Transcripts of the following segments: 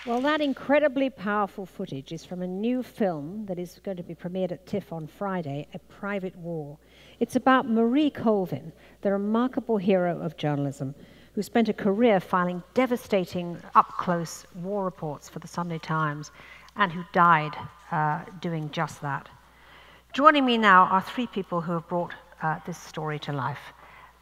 Well, that incredibly powerful footage is from a new film that is going to be premiered at TIFF on Friday, A Private War. It's about Marie Colvin, the remarkable hero of journalism, who spent a career filing devastating, up-close war reports for the Sunday Times, and who died doing just that. Joining me now are three people who have brought this story to life.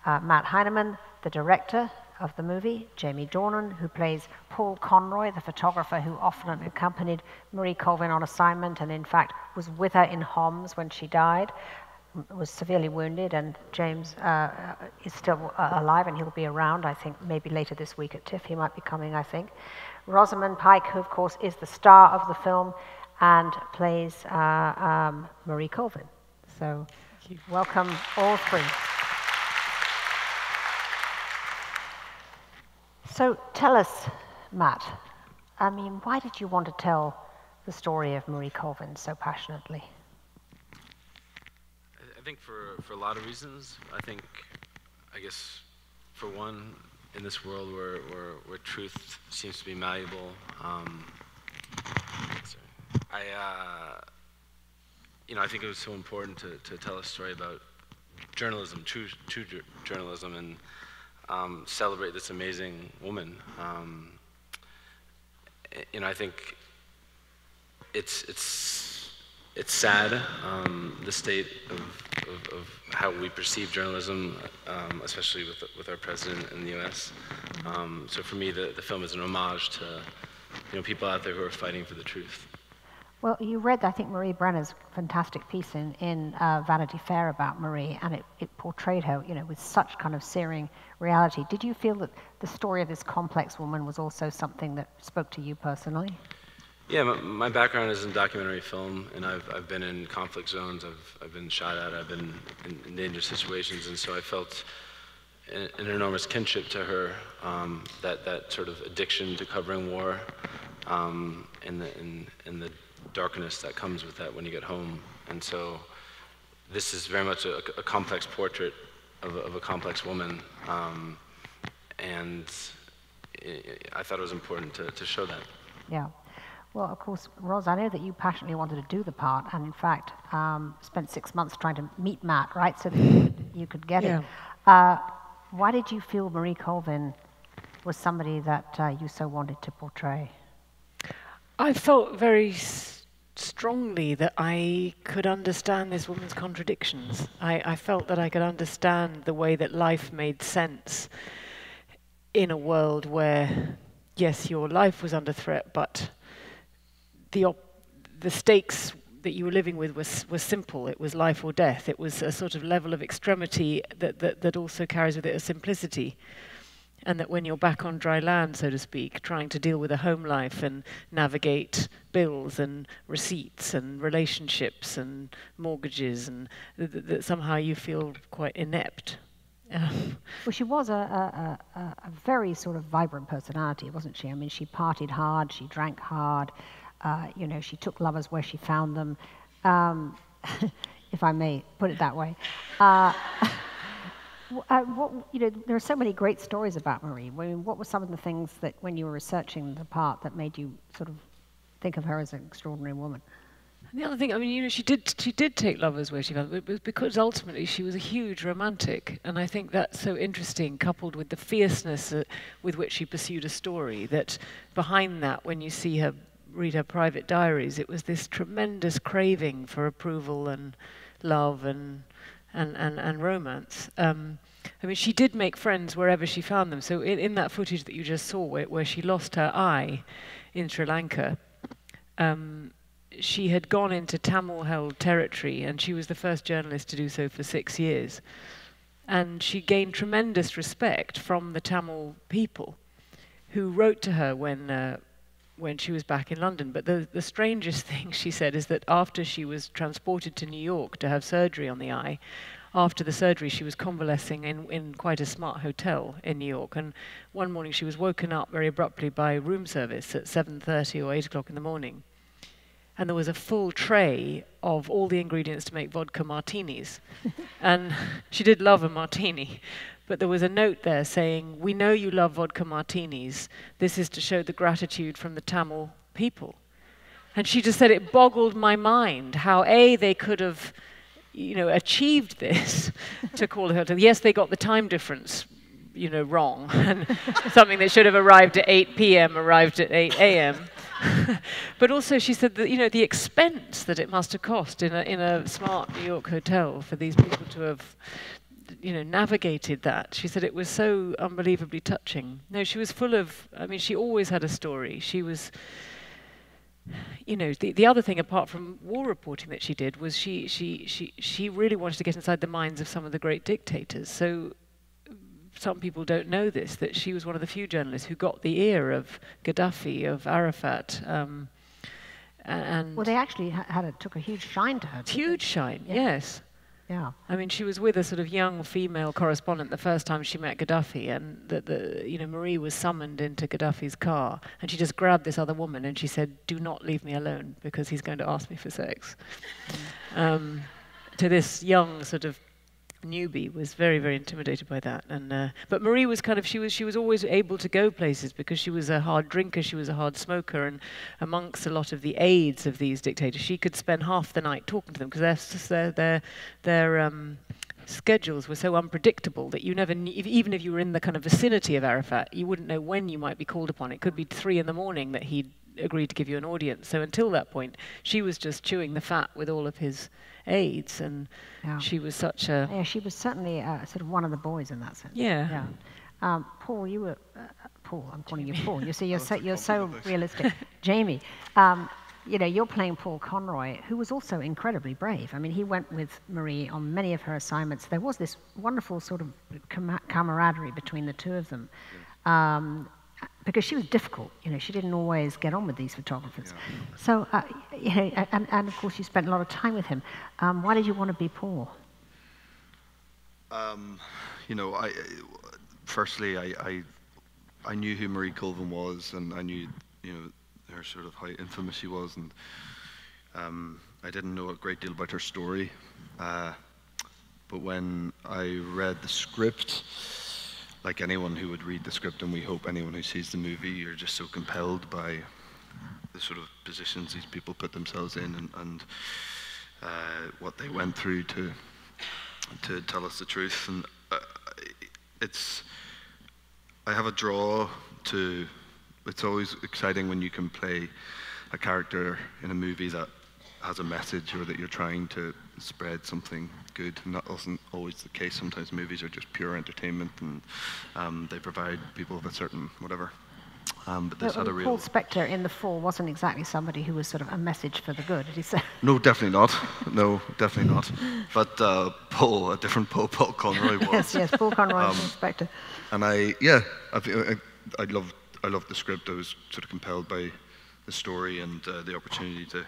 Matt Heineman, the director of the movie, Jamie Dornan, who plays Paul Conroy, the photographer who often accompanied Marie Colvin on assignment and in fact was with her in Homs when she died, was severely wounded, and James is still alive and he'll be around, I think, maybe later this week at TIFF. He might be coming, I think. Rosamund Pike, who of course is the star of the film and plays Marie Colvin. So welcome all three. So tell us, Matt, I mean, why did you want to tell the story of Marie Colvin so passionately? I think for a lot of reasons. I guess, for one, in this world where truth seems to be malleable, I think it was so important to tell a story about journalism, true journalism, and celebrate this amazing woman. I think it's sad, the state of how we perceive journalism, especially with our president in the U.S. So for me, the film is an homage to people out there who are fighting for the truth. Well, you read, I think, Marie Brenner's fantastic piece in Vanity Fair about Marie, and it portrayed her, with such kind of searing reality. Did you feel that the story of this complex woman was also something that spoke to you personally? Yeah, my background is in documentary film, and I've been in conflict zones. I've been shot at. I've been in dangerous situations, and so I felt an enormous kinship to her. That sort of addiction to covering war, and the darkness that comes with that when you get home. And so this is very much a complex portrait of a complex woman, and I thought it was important to show that. Yeah. Well, of course, Ros, I know that you passionately wanted to do the part, and in fact, spent 6 months trying to meet Matt, right, so that you could get it. Why did you feel Marie Colvin was somebody that you so wanted to portray? I felt very strongly that I could understand this woman's contradictions. I felt that I could understand the way that life made sense in a world where, yes, your life was under threat, but the stakes that you were living with was simple. It was life or death. It was a sort of level of extremity that also carries with it a simplicity. And that when you're back on dry land, so to speak, trying to deal with a home life and navigate bills and receipts and relationships and mortgages, and that somehow you feel quite inept. Well, she was a very sort of vibrant personality, wasn't she? I mean, she partied hard, she drank hard, she took lovers where she found them, if I may put it that way. There are so many great stories about Marie. I mean, what were some of the things that, when you were researching the part, that made you sort of think of her as an extraordinary woman? And the other thing, I mean, she did take lovers where she found them. It was because ultimately she was a huge romantic, and I think that's so interesting, coupled with the fierceness with which she pursued a story. That behind that, when you see her read her private diaries, it was this tremendous craving for approval and love and romance. I mean, she did make friends wherever she found them. So in that footage that you just saw, where she lost her eye in Sri Lanka, she had gone into Tamil-held territory, and she was the first journalist to do so for 6 years. And she gained tremendous respect from the Tamil people, who wrote to her when she was back in London. But the strangest thing, she said, is that after she was transported to New York to have surgery on the eye, after the surgery she was convalescing in quite a smart hotel in New York, and one morning she was woken up very abruptly by room service at 7:30 or 8 o'clock in the morning. And there was a full tray of all the ingredients to make vodka martinis. And she did love a martini. but there was a note there saying, "We know you love vodka martinis. This is to show the gratitude from the Tamil people." And she just said it boggled my mind how they could have, achieved this to call her. Yes, they got the time difference, wrong, and something that should have arrived at 8 p.m. arrived at 8 a.m. But also she said that, the expense that it must have cost in a smart New York hotel for these people to have, navigated that. She said it was so unbelievably touching. No, she was full of, she always had a story. She was, the other thing apart from war reporting that she did was she really wanted to get inside the minds of some of the great dictators. So some people don't know this, that she was one of the few journalists who got the ear of Gaddafi, of Arafat. And well, they actually took a huge shine to her. Huge shine, yes. Yeah. She was with a sort of young female correspondent the first time she met Gaddafi, and Marie was summoned into Gaddafi's car, and she just grabbed this other woman and she said, "Do not leave me alone because he's going to ask me for sex." To this young sort of newbie was very, very intimidated by that, but Marie was she was always able to go places because she was a hard drinker, she was a hard smoker, and amongst a lot of the aides of these dictators, she could spend half the night talking to them because their schedules were so unpredictable that you never knew, even if you were in the kind of vicinity of Arafat, you wouldn't know when you might be called upon. It could be 3 a.m. that he'd agreed to give you an audience. So until that point, she was just chewing the fat with all of his aides, and she was such a... Yeah, she was certainly sort of one of the boys in that sense. Yeah. Paul, you were... Paul, I'm calling you Paul. You see, you're so realistic. Jamie, you're playing Paul Conroy, who was also incredibly brave. He went with Marie on many of her assignments. There was this wonderful sort of camaraderie between the two of them. Because she was difficult, she didn't always get on with these photographers. Yeah. So, and of course you spent a lot of time with him. Why did you want to be Paul? Firstly, I knew who Marie Colvin was, and I knew, her sort of how infamous she was, and I didn't know a great deal about her story. But when I read the script, like anyone who would read the script, and we hope anyone who sees the movie, you're just so compelled by the sort of positions these people put themselves in, and what they went through to tell us the truth. And I have a draw to. It's always exciting when you can play a character in a movie that has a message, or that you're trying to spread something good, and that wasn't always the case. Sometimes movies are just pure entertainment, and they provide people with a certain whatever. But this had a real... Paul Spector in The Fall wasn't exactly somebody who was sort of a message for the good, did he say? No, definitely not. No, definitely not. But Paul, a different Paul Conroy was. yes, Paul Conroy, Paul Spector. And I loved the script. I was sort of compelled by the story and the opportunity to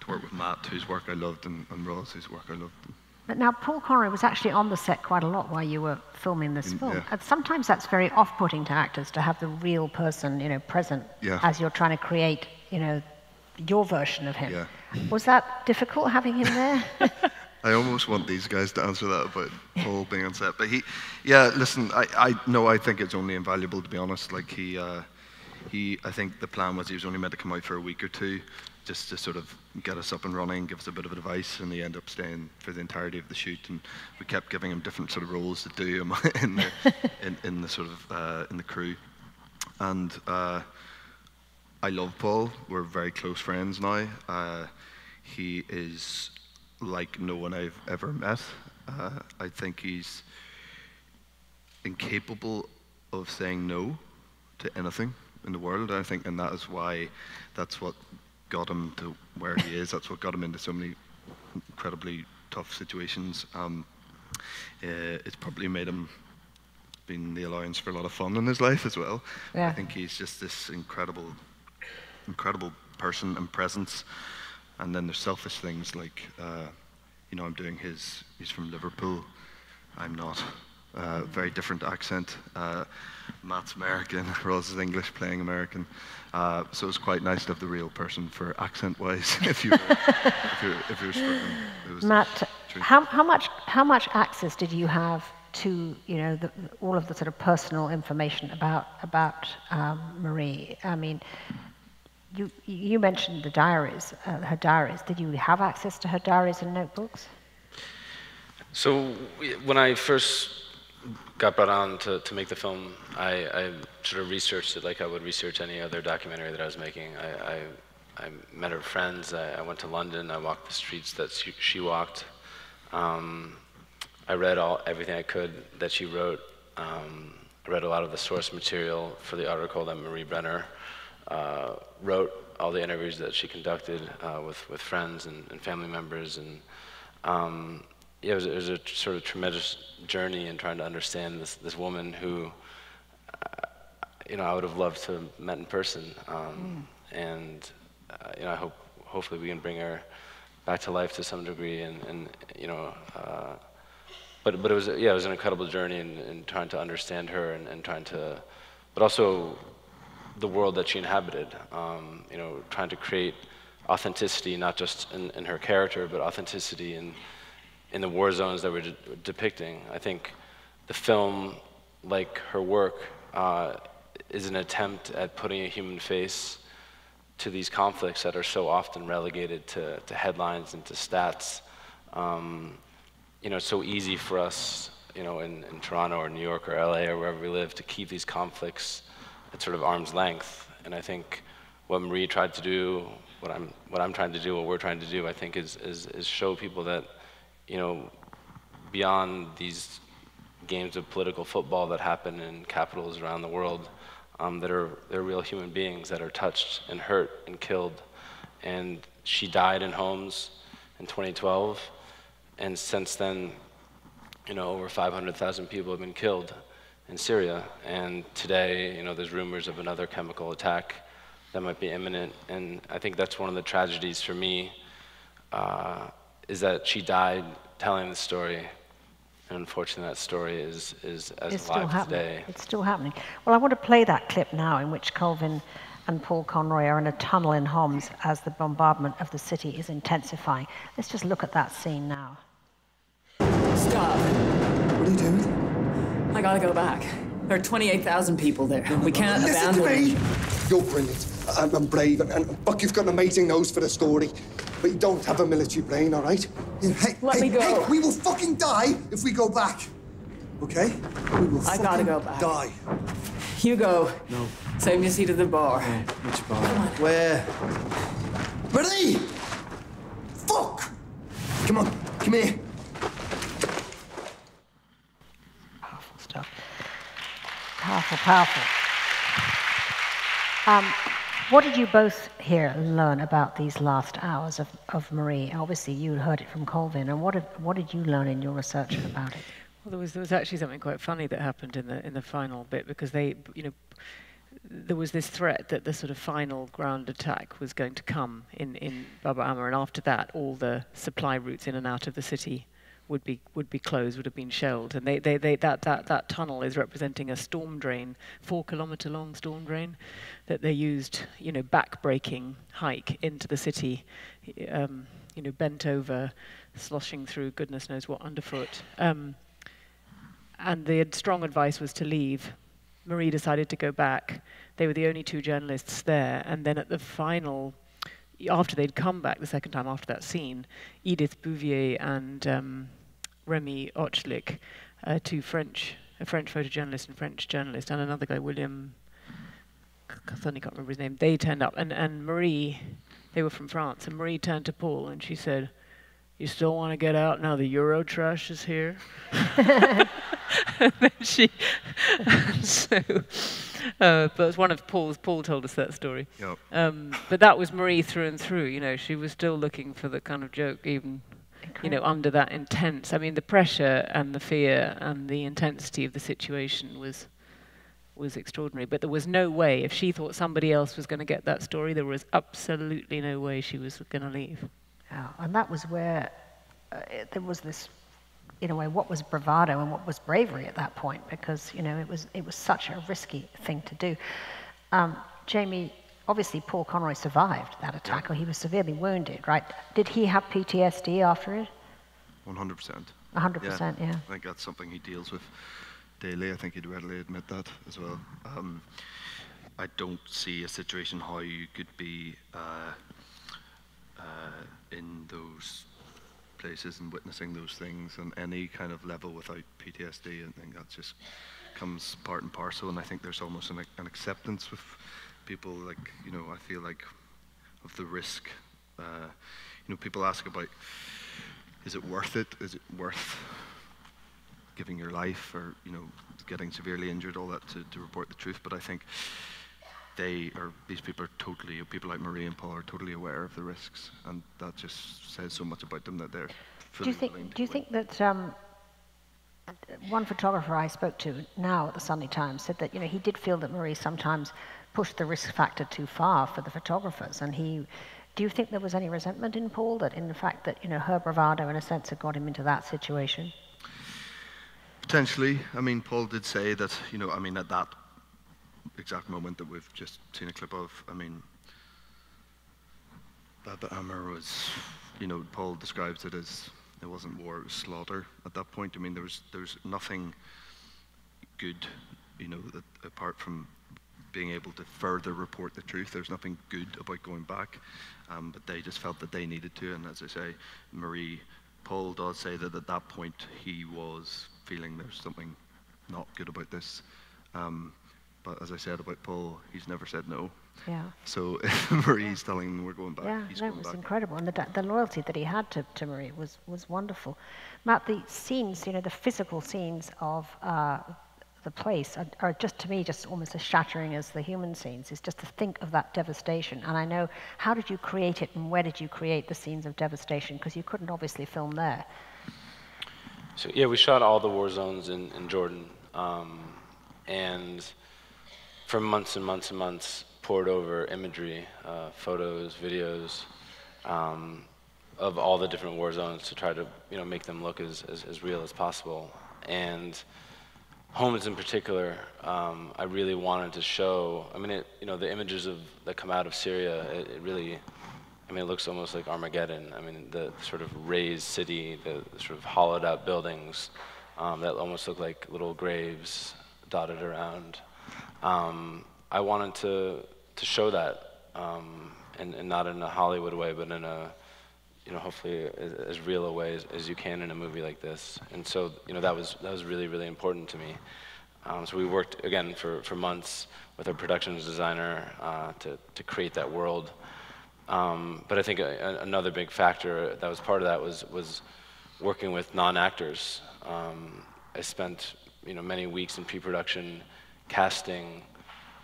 work with Matt, whose work I loved, and Roz, whose work I loved. But now, Paul Conroy was actually on the set quite a lot while you were filming this film. And sometimes that's very off-putting to actors, to have the real person, present as you're trying to create, your version of him. Yeah. Was that difficult, having him there? I almost want these guys to answer that about Paul being on set. But listen, I think it's only invaluable, to be honest. Like I think the plan was he was only meant to come out for a week or two, just to sort of get us up and running, give us a bit of advice, and he ended up staying for the entirety of the shoot. And we kept giving him different sort of roles to do in the crew. And I love Paul. We're very close friends now. He is like no one I've ever met. I think he's incapable of saying no to anything in the world. I think, and that is why that's what got him to where he is. That's what got him into so many incredibly tough situations. It's probably made him been the allowance for a lot of fun in his life as well. Yeah. I think he's just this incredible person and presence. And then there's selfish things like, I'm doing he's from Liverpool. I'm not. Very different accent. Matt's American, Roz is English, playing American. So it's quite nice to have the real person for accent-wise, if you're struggling. Matt, how much access did you have to, you know, all of the sort of personal information about Marie. I mean, you mentioned the diaries, her diaries. Did you have access to her diaries and notebooks? So when I first got brought on to make the film, I sort of researched it like I would research any other documentary that I was making. I met her friends. I went to London. I walked the streets that she walked. I read everything I could that she wrote. I read a lot of the source material for the article that Marie Brenner wrote, all the interviews that she conducted with friends and family members. And yeah, it was a sort of tremendous journey in trying to understand this woman who, you know, I would have loved to have met in person. And you know, hopefully we can bring her back to life to some degree. And you know, but it was, yeah, it was an incredible journey in trying to understand her and trying to, but also the world that she inhabited. You know, trying to create authenticity, not just in her character, but authenticity in the war zones that we're depicting. I think the film, like her work, is an attempt at putting a human face to these conflicts that are so often relegated to headlines and to stats. You know, it's so easy for us, you know, in Toronto or New York or LA or wherever we live, to keep these conflicts at sort of arm's length. And I think what Marie tried to do, what I'm trying to do, what we're trying to do, I think is show people that, you know, beyond these games of political football that happen in capitals around the world, they're real human beings that are touched and hurt and killed. And she died in Homs in 2012, and since then, you know, over 500,000 people have been killed in Syria. And today, you know, there's rumors of another chemical attack that might be imminent. And I think that's one of the tragedies for me, is that she died telling the story. And unfortunately, that story is as alive today. It's still happening. Well, I want to play that clip now in which Colvin and Paul Conroy are in a tunnel in Homs as the bombardment of the city is intensifying. Let's just look at that scene now. Stop. What are you doing? I gotta go back. There are 28,000 people there. We can't abandon Listen to me! You're brilliant. I'm brave, and fuck, you've got an amazing nose for the story. But you don't have a military brain, all right? Let me go. Hey, we will fucking die if we go back. Okay? We will I gotta go back. Die. You go. No. Save me a seat at the bar. Which bar? Where? Ready? Fuck! Come on, come here. Powerful stuff. Powerful, powerful. What did you both here learn about these last hours of Marie? Obviously, you heard it from Colvin, and what did you learn in your research about it? Well, there was actually something quite funny that happened in the final bit, because they, you know, there was this threat that the sort of final ground attack was going to come in Bab al-Amr, and after that, all the supply routes in and out of the city would be closed, would have been shelled, and that tunnel is representing a storm drain, 4-kilometer long storm drain, that they used, you know, back-breaking hike into the city, you know, bent over, sloshing through goodness knows what underfoot, and the strong advice was to leave. Marie decided to go back. They were the only two journalists there, and then at the final, after they'd come back the second time after that scene, Edith Bouvier and Remy Ochlik, a French photojournalist and French journalist, and another guy, William, I suddenly can't remember his name, they turned up, and Marie, they were from France, and Marie turned to Paul and she said, "You still want to get out now the Euro trash is here?" And then but it's one of Paul told us that story. Yep. But that was Marie through and through, you know, she was still looking for the kind of joke even, you know, under that intense, I mean, the pressure and the fear and the intensity of the situation was extraordinary. But there was no way, if she thought somebody else was going to get that story, there was absolutely no way she was going to leave. Yeah, and that was where there was this, in a way, what was bravado and what was bravery at that point, because, you know, it was such a risky thing to do. Jamie, obviously Paul Conroy survived that attack, or he was severely wounded, right? Did he have PTSD after it? 100%. 100%, yeah. I think that's something he deals with daily. I think he'd readily admit that as well. I don't see a situation how you could be in those places and witnessing those things on any kind of level without PTSD. I think that just comes part and parcel, and I think there's almost an acceptance with people, like, you know, I feel like, of the risk. You know, people ask about, is it worth it? Is it worth giving your life, or, you know, getting severely injured, all that to report the truth? But I think these people are totally, people like Marie and Paul are totally aware of the risks, and that just says so much about them that they're fully willing to. Do you think that one photographer I spoke to now at the Sunday Times said that, you know, he did feel that Marie sometimes pushed the risk factor too far for the photographers, and do you think there was any resentment in Paul, that in the fact that, you know, her bravado in a sense had got him into that situation? Potentially. I mean, Paul did say that, you know, I mean, at that exact moment that we've just seen a clip of, I mean, Baba Amr was, you know, Paul describes it as, it wasn't war, it was slaughter at that point. I mean, there's nothing good, you know, that apart from being able to further report the truth, there's nothing good about going back, but they just felt that they needed to. And as I say, Paul does say that at that point he was feeling there's something not good about this. But as I said about Paul, he's never said no. Yeah. So if Marie's telling him we're going back, he's going back. It was incredible. And the loyalty that he had to Marie was wonderful. Matt, the scenes, you know, the physical scenes of the place are just, to me, just almost as shattering as the human scenes. It's just to think of that devastation. And I know, how did you create it, and where did you create the scenes of devastation? Because you couldn't obviously film there. So yeah, we shot all the war zones in Jordan, and for months and months and months poured over imagery, photos, videos, of all the different war zones to try to, you know, make them look as real as possible. And Homs in particular, I really wanted to show. I mean, you know, the images that come out of Syria, it really, I mean, it looks almost like Armageddon. I mean, the sort of razed city, the sort of hollowed out buildings that almost look like little graves dotted around. I wanted to show that, and not in a Hollywood way, but in a, you know, hopefully as real a way as you can in a movie like this. And so, you know, that was really, really important to me. So we worked again for months with our productions designer to create that world. But I think another big factor that was part of that was working with non-actors. I spent, you know, many weeks in pre-production casting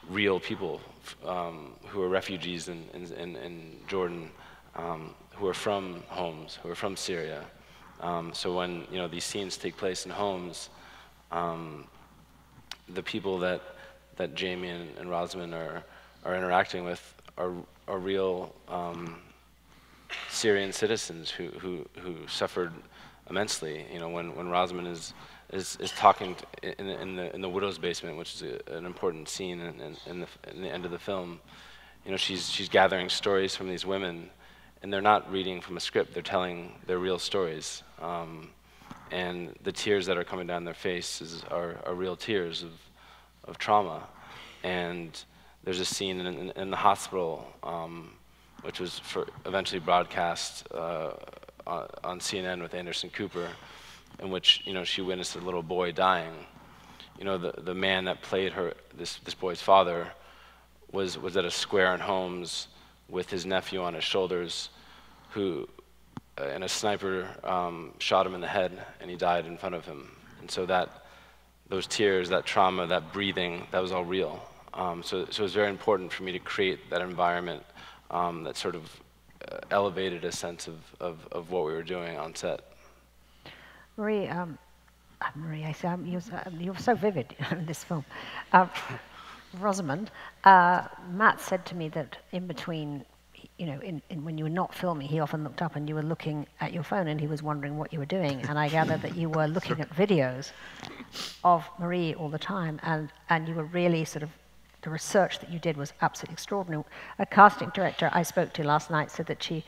real people who are refugees in Jordan, who are from Homs, who are from Syria. So when, you know, these scenes take place in Homs, the people that Jamie and Rosamund are interacting with are real Syrian citizens who suffered immensely. You know, when Rosamund is talking in the widow's basement, which is an important scene in the end of the film. You know, she's gathering stories from these women, and they're not reading from a script. They're telling their real stories, and the tears that are coming down their faces are real tears of trauma. And there's a scene in the hospital, which was eventually broadcast on CNN with Anderson Cooper, in which, you know, she witnessed a little boy dying. You know, the man that played this boy's father was at a square in Homs with his nephew on his shoulders, who, and a sniper shot him in the head, and he died in front of him. And so those tears, that trauma, that breathing, that was all real. So it was very important for me to create that environment that sort of elevated a sense of what we were doing on set. Marie, I say you're so vivid in this film. Rosamund, Matt said to me that in between, you know, when you were not filming, he often looked up and you were looking at your phone and he was wondering what you were doing. And I gathered that you were looking at videos of Marie all the time, and you were really sort of, the research that you did was absolutely extraordinary. A casting director I spoke to last night said that she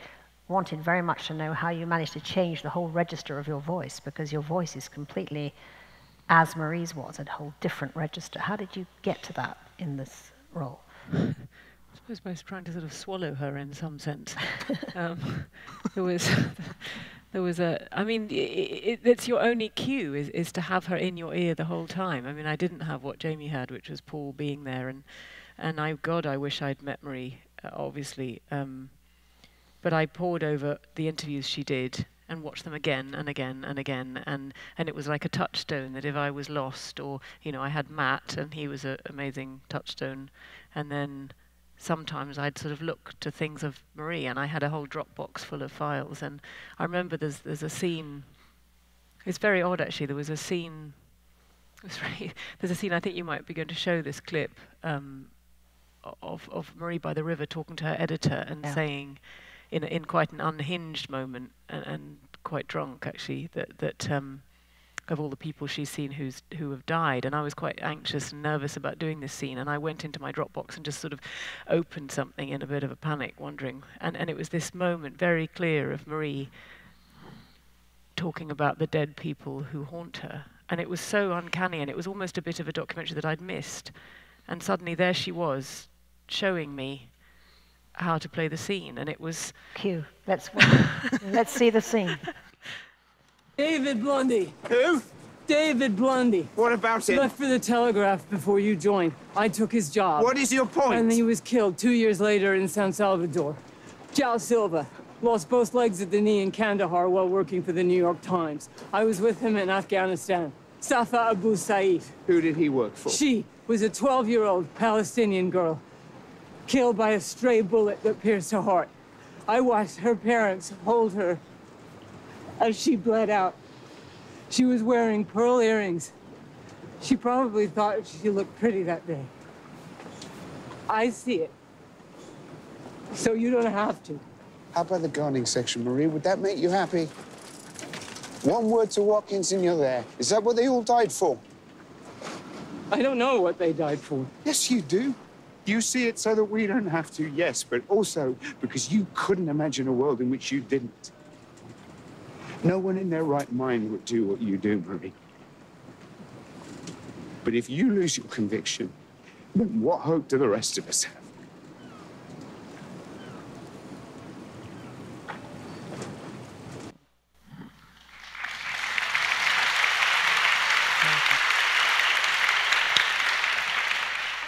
wanted very much to know how you managed to change the whole register of your voice, because your voice is completely, as Marie's was, a whole different register. How did you get to that in this role? I suppose I was trying to sort of swallow her in some sense. There was I mean, it's your only cue is to have her in your ear the whole time. I mean, I didn't have what Jamie had, which was Paul being there, and I wish I'd met Marie, obviously. But I pored over the interviews she did and watched them again and again and again, and it was like a touchstone that if I was lost, or, you know, I had Matt, and he was an amazing touchstone, and then sometimes I'd sort of look to things of Marie, and I had a whole Dropbox full of files. And I remember there's a scene, it's very odd actually, there's a scene, I think you might be going to show this clip, of Marie by the river talking to her editor and saying, in quite an unhinged moment, and quite drunk actually, that of all the people she's seen who have died. And I was quite anxious and nervous about doing this scene, and I went into my Dropbox and just sort of opened something in a bit of a panic, wondering, and it was this moment very clear of Marie talking about the dead people who haunt her, and it was so uncanny, and it was almost a bit of a documentary that I'd missed, and suddenly there she was showing me how to play the scene, and it was... Cue. Let's see the scene. David Blundy. Who? David Blundy. What about him? Left for the Telegraph before you joined. I took his job. What is your point? And he was killed 2 years later in San Salvador. Jao Silva. Lost both legs at the knee in Kandahar while working for the New York Times. I was with him in Afghanistan. Safa Abu Saif. Who did he work for? She was a 12-year-old Palestinian girl, killed by a stray bullet that pierced her heart. I watched her parents hold her as she bled out. She was wearing pearl earrings. She probably thought she looked pretty that day. I see it. So you don't have to. How about the gardening section, Marie? Would that make you happy? One word to Watkins and you're there. Is that what they all died for? I don't know what they died for. Yes, you do. You see it so that we don't have to, yes, but also because you couldn't imagine a world in which you didn't. No one in their right mind would do what you do, Marie. But if you lose your conviction, then what hope do the rest of us have?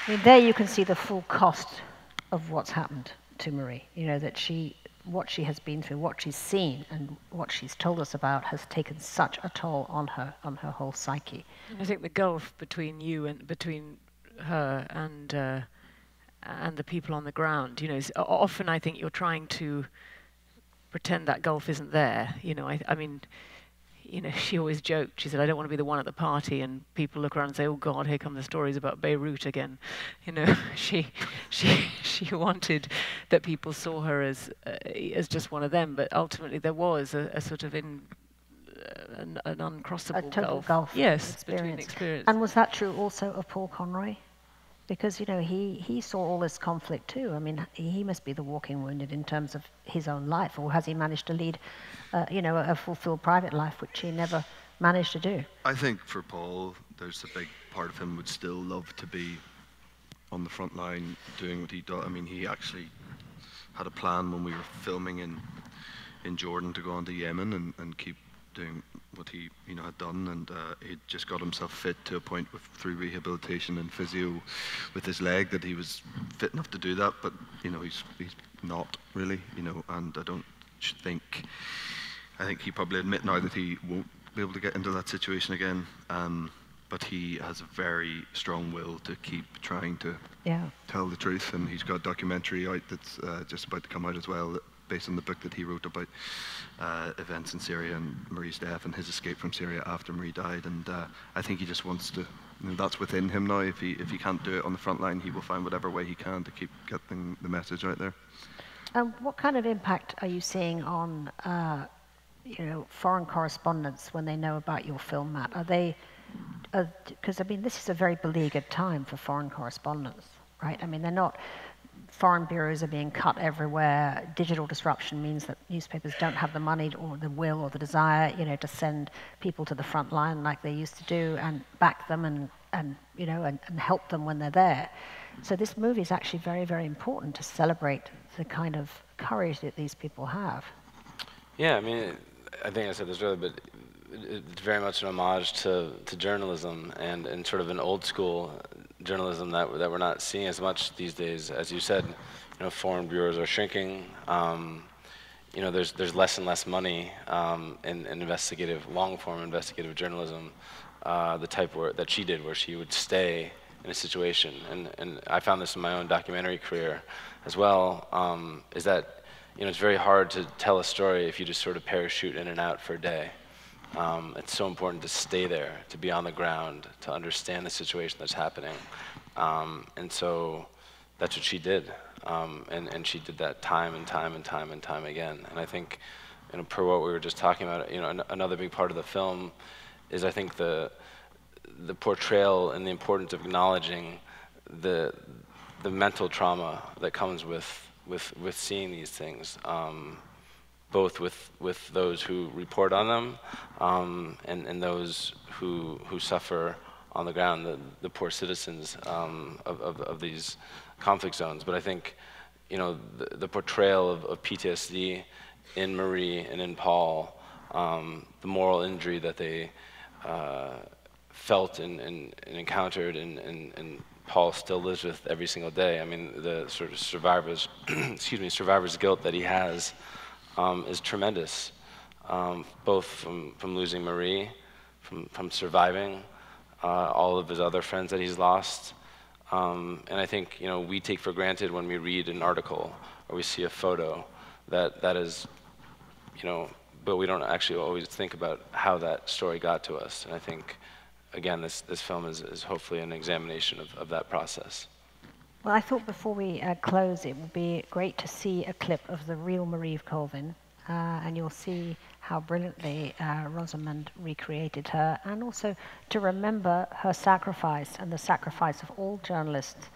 I mean, there you can see the full cost of what's happened to Marie. You know, that what she has been through, what she's seen, and what she's told us about has taken such a toll on her whole psyche. I think the gulf between you and between her and the people on the ground, you know, often I think you're trying to pretend that gulf isn't there. You know, I mean, you know, she always joked. She said, "I don't want to be the one at the party," and people look around and say, "Oh God, here come the stories about Beirut again." You know, she wanted that people saw her as just one of them, but ultimately there was a sort of an uncrossable gulf. Yes, between experience. And was that true also of Paul Conroy? Because, you know, he saw all this conflict too. I mean, he must be the walking wounded in terms of his own life, or has he managed to lead, you know, a fulfilled private life, which he never managed to do? I think for Paul, there's a big part of him would still love to be on the front line doing what he does. I mean, he actually had a plan when we were filming in Jordan to go on to Yemen and keep doing what he, you know, had done, and he'd just got himself fit to a point through rehabilitation and physio with his leg that he was fit enough to do that, but, you know, he's not really, you know, and I think he probably admit now that he won't be able to get into that situation again, but he has a very strong will to keep trying to tell the truth, and he's got a documentary out that's just about to come out as well, based on the book that he wrote about events in Syria and Marie's death and his escape from Syria after Marie died. And I think he just wants to, you know, that's within him now. If he can't do it on the front line, he will find whatever way he can to keep getting the message out there. What kind of impact are you seeing on, you know, foreign correspondents when they know about your film, Matt? Are they, because I mean, this is a very beleaguered time for foreign correspondents, right? I mean, they're not foreign bureaus are being cut everywhere. Digital disruption means that newspapers don't have the money or the will or the desire, to send people to the front line like they used to do and back them and help them when they're there. So this movie is actually very, very important to celebrate the kind of courage that these people have. Yeah, I mean, I think I said this earlier, but it's very much an homage to journalism and sort of an old school journalism that we're not seeing as much these days. As you said, foreign bureaus are shrinking. There's less and less money in investigative, long-form investigative journalism, the type that she did, where she would stay in a situation. And I found this in my own documentary career as well, is that it's very hard to tell a story if you just sort of parachute in and out for a day. It's so important to stay there, to be on the ground, to understand the situation that's happening. And so that's what she did. And she did that time and time and time and time again. And I think, per what we were just talking about, another big part of the film is, I think, the portrayal and the importance of acknowledging the mental trauma that comes with seeing these things, both with those who report on them and those who suffer on the ground, the poor citizens of these conflict zones. But I think, the portrayal of PTSD in Marie and in Paul, the moral injury that they felt and encountered, and Paul still lives with every single day. I mean, the sort of survivor's guilt that he has is tremendous, both from losing Marie, from surviving all of his other friends that he's lost. And I think, we take for granted when we read an article or we see a photo that is, but we don't actually always think about how that story got to us. And I think, again, this film is hopefully an examination of that process. Well, I thought before we close, it would be great to see a clip of the real Marie Colvin, and you'll see how brilliantly Rosamund recreated her, and also to remember her sacrifice and the sacrifice of all journalists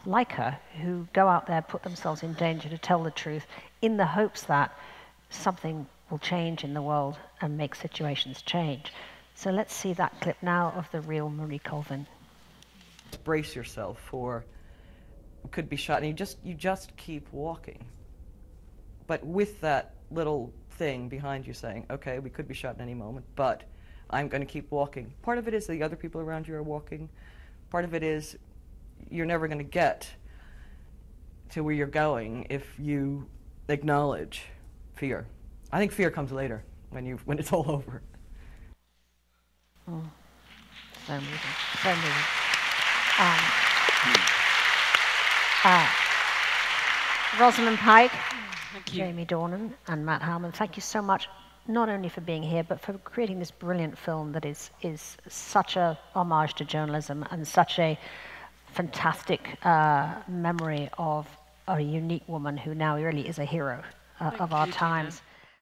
like her who go out there, put themselves in danger to tell the truth in the hopes that something will change in the world and make situations change. So let's see that clip now of the real Marie Colvin. Brace yourself for could be shot, and you just keep walking. But with that little thing behind you saying, okay, we could be shot in any moment, but I'm going to keep walking. Part of it is the other people around you are walking. Part of it is you're never going to get to where you're going if you acknowledge fear. I think fear comes later when it's all over. Oh, so moving, so moving. Rosamund Pike, Jamie Dornan, and Matt Heineman, thank you so much, not only for being here, but for creating this brilliant film that is such a homage to journalism and such a fantastic memory of a unique woman who now really is a hero of our times.